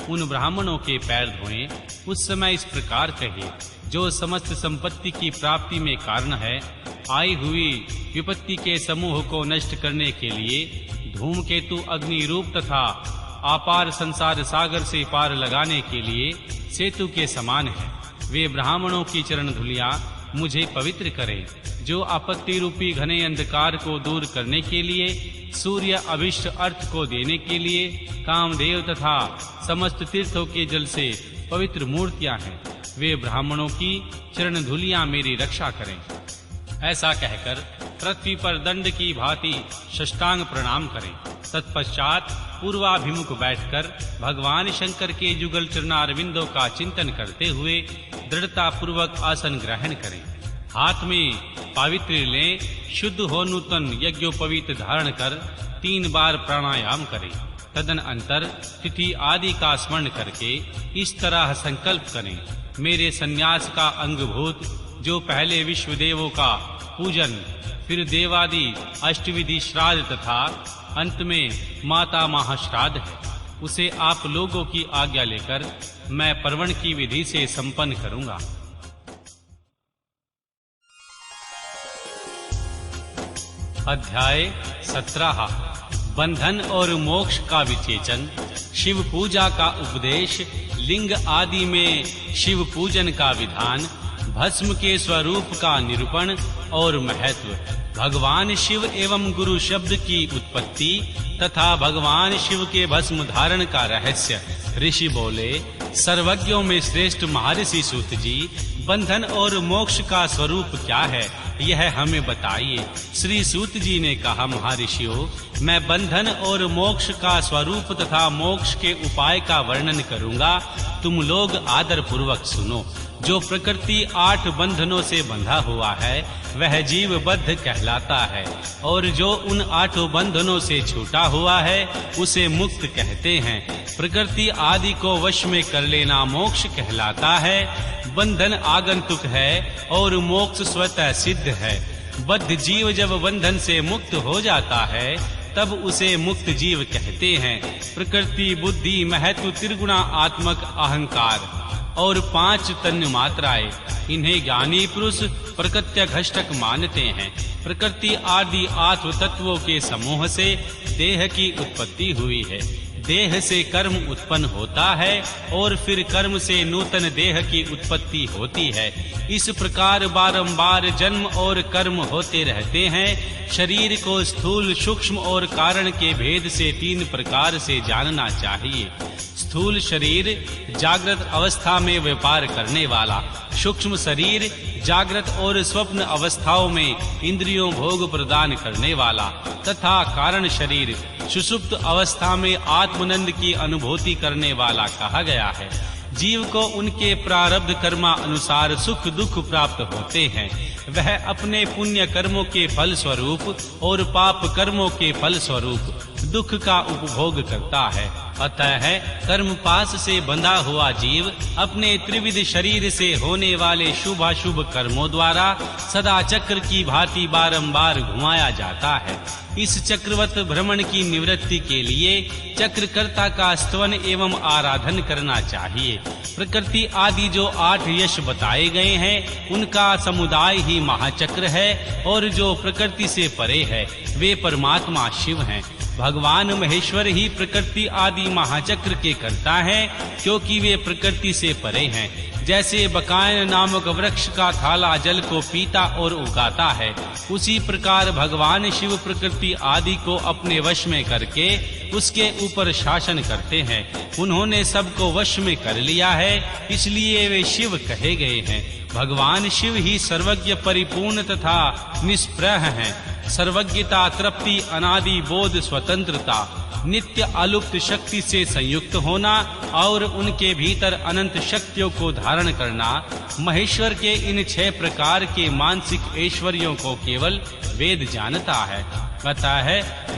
उन ब्राह्मणों के पैर धोएं, उस समय इस प्रकार कहे, जो समस्त संपत्ति की प्राप्ति में कारण है, आई हुई विपत्ति के समूह को नष्ट करने के लिए धूमकेतु अग्नि रूप तथा अपार संसार सागर से पार लगाने के लिए सेतु के समान है। वे ब्राह्मणों की चरण धूलियां मुझे पवित्र करें, जो आपत्ति रूपी घने अंधकार को दूर करने के लिए, सूर्य अभिष्ट अर्थ को देने के लिए, कामदेव तथा समस्त तीर्थों के जल से पवित्र मूर्तियां हैं। वे ब्राह्मणों की चरण धूलियां मेरी रक्षा करें। ऐसा कहकर पृथ्वी पर दंड की भांति साष्टांग प्रणाम करें। तत्पश्चात पूर्वाभिमुख बैठकर भगवान शंकर के जुगल चरणारविंदों का चिंतन करते हुए दृढ़ता पूर्वक आसन ग्रहण करें। हाथ में पावित्री लें, शुद्ध हो नूतन यज्ञोपवीत धारण कर 3 बार प्राणायाम करें। तदनंतर तिथि आदि का स्मरण करके इस तरह संकल्प करें, मेरे संन्यास का अंगभूत, जो पहले विश्व देवों का पूजन, फिर देवादि अष्टविधि श्राद्ध तथा अंत में माता महाश्राद्ध है, उसे आप लोगों की आज्ञा लेकर मैं पर्वण की विधि से संपन्न करूंगा। अध्याय 17 बंधन और मोक्ष का विचेचन, शिव पूजा का उपदेश, लिंग आदि में शिव पूजन का विधान, भस्म के स्वरूप का निरूपण और महत्व, भगवान शिव एवं गुरु शब्द की उत्पत्ति तथा भगवान शिव के भस्म धारण का रहस्य। ऋषि बोले, सर्वज्ञों में श्रेष्ठ महर्षि सूत जी, बंधन और मोक्ष का स्वरूप क्या है, यह हमें बताइए। श्री सूत जी ने कहा, महर्षियों, मैं बंधन और मोक्ष का स्वरूप तथा मोक्ष के उपाय का वर्णन करूंगा, तुम लोग आदर पूर्वक सुनो। जो प्रकृति 8 बंधनों से बंधा हुआ है, वह जीव बद्ध कहलाता है, और जो उन 8 बंधनों से छूटा हुआ है, उसे मुक्त कहते हैं। प्रकृति आदि को वश में कर लेना मोक्ष कहलाता है। बंधन आगंतुक है और मोक्ष स्वतः सिद्ध है। बद्ध जीव जब बंधन से मुक्त हो जाता है, तब उसे मुक्त जीव कहते हैं। प्रकृति, बुद्धि, महत्व, त्रिगुणा आत्मक अहंकार और 5 तन्मात्राएं, इन्हें ज्ञानी पुरुष प्रकृत्यघष्टक मानते हैं। प्रकृति आदि आत्म तत्वों के समूह से देह की उत्पत्ति हुई है। देह से कर्म उत्पन्न होता है और फिर कर्म से नूतन देह की उत्पत्ति होती है। इस प्रकार बारंबार जन्म और कर्म होते रहते हैं। शरीर को स्थूल, सूक्ष्म और कारण के भेद से 3 प्रकार से जानना चाहिए। स्थूल शरीर जागृत अवस्था में व्यापार करने वाला, सूक्ष्म शरीर जागृत और स्वप्न अवस्थाओं में इंद्रियों भोग प्रदान करने वाला, तथा कारण शरीर सुषुप्त अवस्था में आत्मानंद की अनुभूति करने वाला कहा गया है। जीव को उनके प्रारब्ध कर्मा अनुसार सुख दुख प्राप्त होते हैं। वह अपने पुण्य कर्मों के फल स्वरूप और पाप कर्मों के फल स्वरूप दुख का उपभोग करता है। अतः कर्म पास से बंधा हुआ जीव अपने त्रिविध शरीर से होने वाले शुभाशुभ कर्मों द्वारा सदा चक्र की भांति बारंबार घुमाया जाता है। इस चक्रवत भ्रमण की निवृत्ति के लिए चक्रकर्ता का स्तवन एवं आराधन करना चाहिए। प्रकृति आदि जो 8 यश बताए गए हैं, उनका समुदाय ही महाचक्र है, और जो प्रकृति से परे है, वे परमात्मा शिव हैं। भगवान महेश्वर ही प्रकृति आदि महाचक्र के कर्ता हैं, क्योंकि वे प्रकृति से परे हैं। जैसे बकायन नामक वृक्ष का थाला जल को पीता और उगाता है, उसी प्रकार भगवान शिव प्रकृति आदि को अपने वश में करके उसके ऊपर शासन करते हैं। उन्होंने सबको वश में कर लिया है, इसलिए वे शिव कहे गए हैं। भगवान शिव ही सर्वज्ञ, परिपूर्ण तथा निष्प्रह हैं। सर्वज्ञता, तृप्ति, अनादि बोध, स्वतंत्रता, नित्य अलुप्त शक्ति से संयुक्त होना और उनके भीतर अनंत शक्तियों को धारण करना, महेश्वर के इन 6 प्रकार के मानसिक ऐश्वर्यों को केवल वेद जानता है। अतः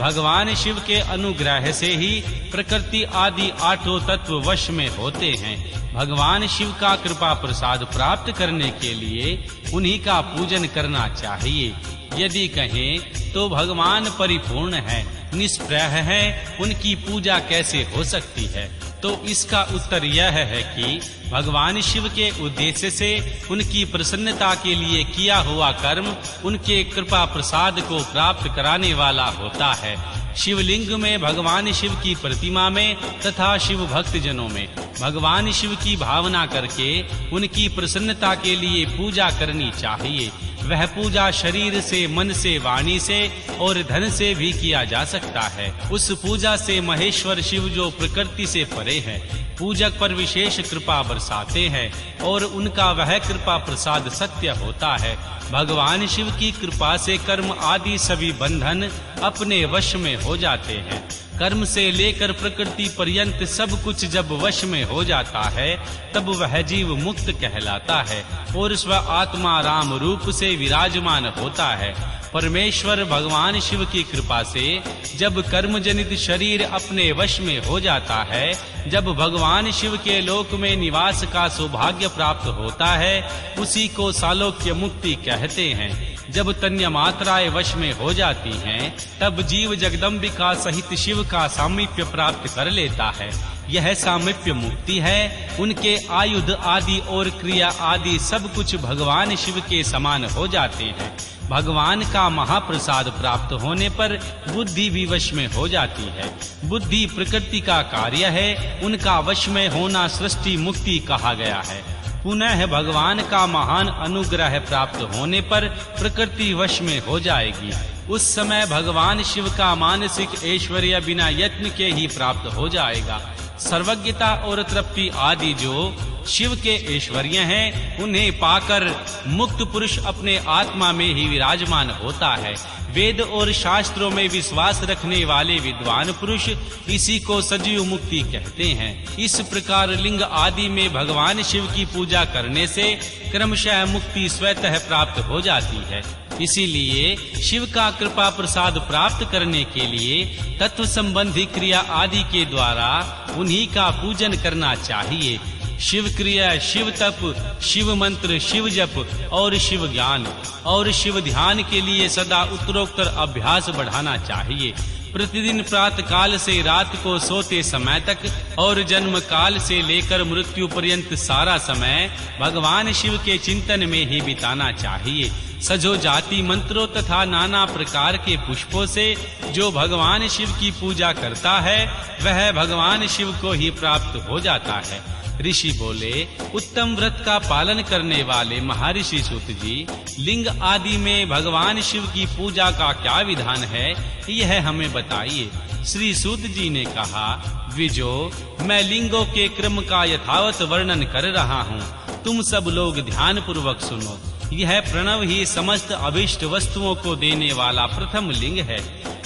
भगवान शिव के अनुग्रह से ही प्रकृति आदि 8 तत्व वश में होते हैं। भगवान शिव का कृपा प्रसाद प्राप्त करने के लिए उन्हीं का पूजन करना चाहिए। यदि कहें तो भगवान परिपूर्ण है, निष्प्रह है, उनकी पूजा कैसे हो सकती है? तो इसका उत्तर यह है कि भगवान शिव के उद्देश्य से उनकी प्रसन्नता के लिए किया हुआ कर्म उनके कृपा प्रसाद को प्राप्त कराने वाला होता है। शिवलिंग में भगवान शिव की प्रतिमा में तथा शिव भक्त जनों में भगवान शिव की भावना करके उनकी प्रसन्नता के लिए पूजा करनी चाहिए। वह पूजा शरीर से, मन से, वाणी से और धन से भी किया जा सकता है। उस पूजा से महेश्वर शिव जो प्रकृति से परे है, पूजक पर विशेष कृपा बरसाते हैं और उनका वह कृपा प्रसाद सत्य होता है। भगवान शिव की कृपा से कर्म आदि सभी बंधन अपने वश में हो जाते हैं। कर्म से लेकर प्रकृति पर्यंत सब कुछ जब वश में हो जाता है तब वह जीव मुक्त कहलाता है और स्व आत्मा राम रूप से विराजमान होता है। परमेश्वर भगवान शिव की कृपा से जब कर्म जनित शरीर अपने वश में हो जाता है, जब भगवान शिव के लोक में निवास का सौभाग्य प्राप्त होता है, उसी को सालोक्य मुक्ति कहते हैं। जब तन्य मात्राएं वश में हो जाती हैं, तब जीव जगदम्बिका सहित शिव का सामीप्य प्राप्त कर लेता है। यह सामीप्य मुक्ति है। उनके आयुध आदि और क्रिया आदि सब कुछ भगवान शिव के समान हो जाते हैं। भगवान का महाप्रसाद प्राप्त होने पर बुद्धि भी वश में हो जाती है। बुद्धि प्रकृति का कार्य है, उनका वश में होना सृष्टि मुक्ति कहा गया है। पुनः भगवान का महान अनुग्रह प्राप्त होने पर प्रकृति वश में हो जाएगी। उस समय भगवान शिव का मानसिक ऐश्वर्य बिना यत्न के ही प्राप्त हो जाएगा। सर्वज्ञता और तृप्ति आदि जो शिव के ऐश्वर्य हैं, उन्हें पाकर मुक्त पुरुष अपने आत्मा में ही विराजमान होता है। वेद और शास्त्रों में विश्वास रखने वाले विद्वान पुरुष इसी को सजीव मुक्ति कहते हैं। इस प्रकार लिंग आदि में भगवान शिव की पूजा करने से क्रमशः मुक्ति स्वतः प्राप्त हो जाती है। इसीलिए शिव का कृपा प्रसाद प्राप्त करने के लिए तत्व संबंधी क्रिया आदि के द्वारा उन्हीं का पूजन करना चाहिए। शिव क्रिया, शिव तप, शिव मंत्र, शिव जप और शिव ज्ञान और शिव ध्यान के लिए सदा उत्तरोत्तर अभ्यास बढ़ाना चाहिए। प्रतिदिन प्रातः काल से रात को सोते समय तक और जन्म काल से लेकर मृत्यु पर्यंत सारा समय भगवान शिव के चिंतन में ही बिताना चाहिए। सजो जाति मंत्रों तथा नाना प्रकार के पुष्पों से जो भगवान शिव की पूजा करता है, वह भगवान शिव को ही प्राप्त हो जाता है। ऋषि बोले, उत्तम व्रत का पालन करने वाले महर्षि सूत जी, लिंग आदि में भगवान शिव की पूजा का क्या विधान है, यह हमें बताइए। श्री सूत जी ने कहा, विजो, मैं लिंगों के क्रम का यथावत वर्णन कर रहा हूँ, तुम सब लोग ध्यान पूर्वक सुनो। यह प्रणव ही समस्त अभिष्ट वस्तुओं को देने वाला प्रथम लिंग है।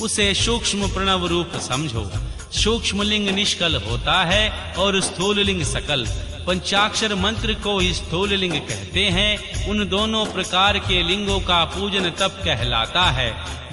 उसे सूक्ष्म प्रणव रूप समझो। सूक्ष्म लिंग निष्कल होता है और स्थूल लिंग सकल। पंचाक्षर मंत्र को ही स्थूल लिंग कहते हैं। उन दोनों प्रकार के लिंगों का पूजन तप कहलाता है।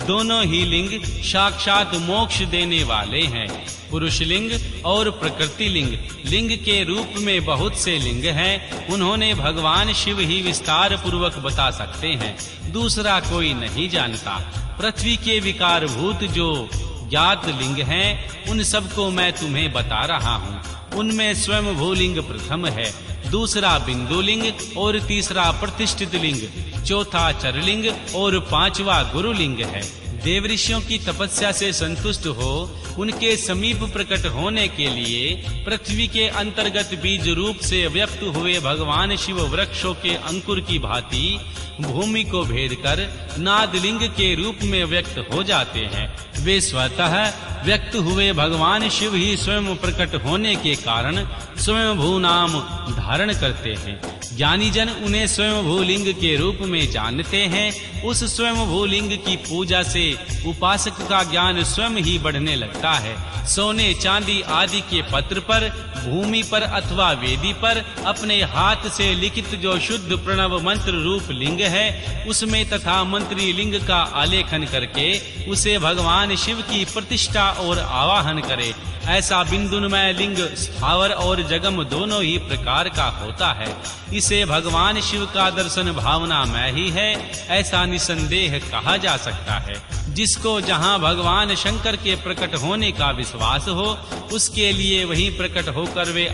दोनों ही लिंग साक्षात मोक्ष देने वाले हैं। पुरुष लिंग और प्रकृति लिंग, लिंग के रूप में बहुत से लिंग हैं। उन्होंने भगवान शिव ही विस्तार पूर्वक बता सकते हैं, दूसरा कोई नहीं जानता। पृथ्वी के विकार भूत जो ज्ञात लिंग हैं, उन सबको मैं तुम्हें बता रहा हूँ। उनमें स्वयं भूलिंग प्रथम है, दूसरा बिंदु लिंग और तीसरा प्रतिष्ठित लिंग, चौथा चरलिंग और पांचवा गुरुलिंग है। देव ऋषियों की तपस्या से संतुष्ट हो उनके समीप प्रकट होने के लिए पृथ्वी के अंतर्गत बीज रूप से व्यक्त हुए भगवान शिव वृक्षों के अंकुर की भांति भूमि को भेद कर नादलिंग के रूप में व्यक्त हो जाते हैं। वे स्वतः व्यक्त हुए भगवान शिव ही स्वयं प्रकट होने के कारण स्वयंभू नाम धारण करते हैं। ज्ञानी जन उन्हें स्वयंभू लिंग के रूप में जानते हैं। उस स्वयंभू लिंग की पूजा से उपासक का ज्ञान स्वयं ही बढ़ने लगता है। सोने चांदी आदि के पत्र पर, भूमि पर अथवा वेदी पर अपने हाथ से लिखित जो शुद्ध प्रणव मंत्र रूप लिंग है, उसमें तथा मंत्री लिंग का आलेखन करके उसे भगवान शिव की प्रतिष्ठा और आवाहन करे। ऐसा बिंदुमय लिंग स्थावर और जगम दोनों ही प्रकार का होता है। इसे भगवान शिव का दर्शन भावना में ही है, ऐसा निसंदेह कहा जा सकता है। जिसको जहां भगवान शंकर के प्रकट होने का विश्वास हो, उसके लिए वहीं प्रकट होकर वे